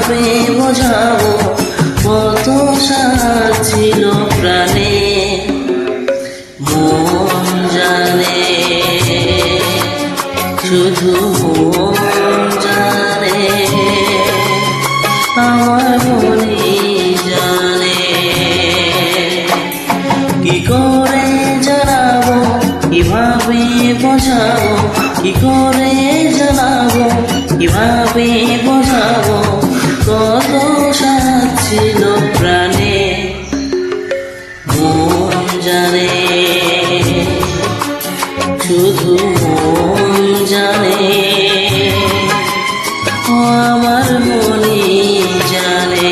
কিভাবে বোঝাবো কত সাথ ছিল প্রাণে মন জানে শুধু মন জানে আমার মনে জানে কি করে জানাবো কিভাবে বোঝাবো কি করে জানাবো কিভাবে বোঝাবো কত সাথ ছিল প্রাণে মন জানে শুধু মন জানে আমার মনে জানে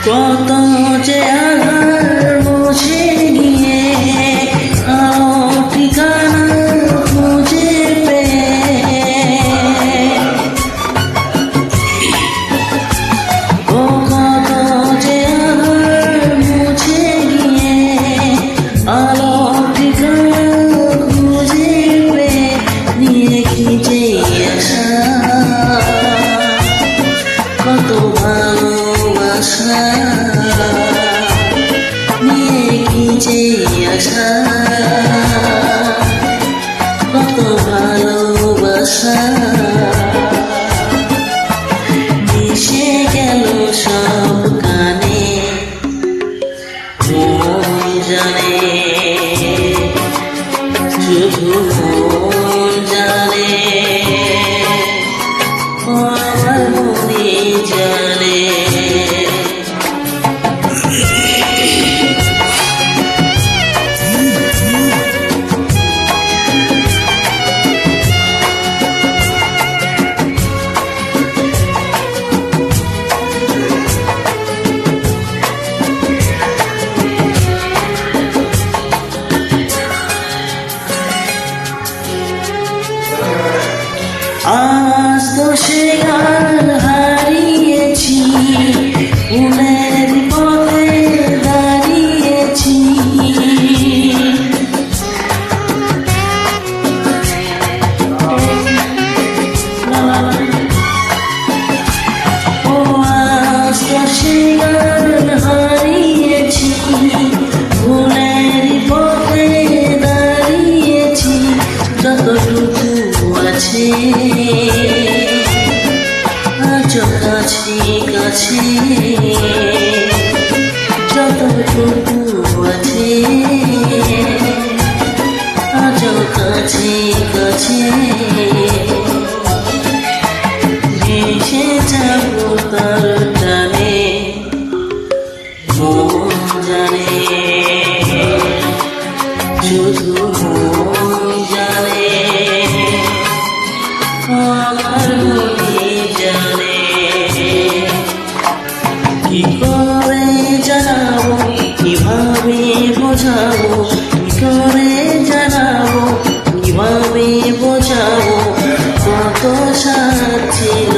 কত যে আধার মুছে নিয়ে আলো ঠিকানা খুঁজে পেয়ে ও কত যে আধার মুছে গিয়ে আলো ঠিকানা খুঁজে পেয়ে নিয়ে খিঁচে আসা কত ভালোবাসা নিয়ে খিঁচে আসা কত ভালোবাসা মিশে গেল সব কানে মন জানে শুধু মন জানে আমার মনে জানে আজ তো সে গান হারিয়েছি ফুলের পথে দাঁড়িয়েছি ও আজ তো সে গান হারিয়েছি ফুলের পথে দাঁড়িয়েছি যতটুকু আছে আজও কাছে কাছে যতটুকু আছে আজও কাছে কাছে ভেসে যাবো তার টানে মন জানে শুধু মন জানে আমার মনে জানে কি করে জানাবো কিভাবে বোঝাবো কি করে জানাবো কিভাবে বোঝাবো কত সাথ ছিল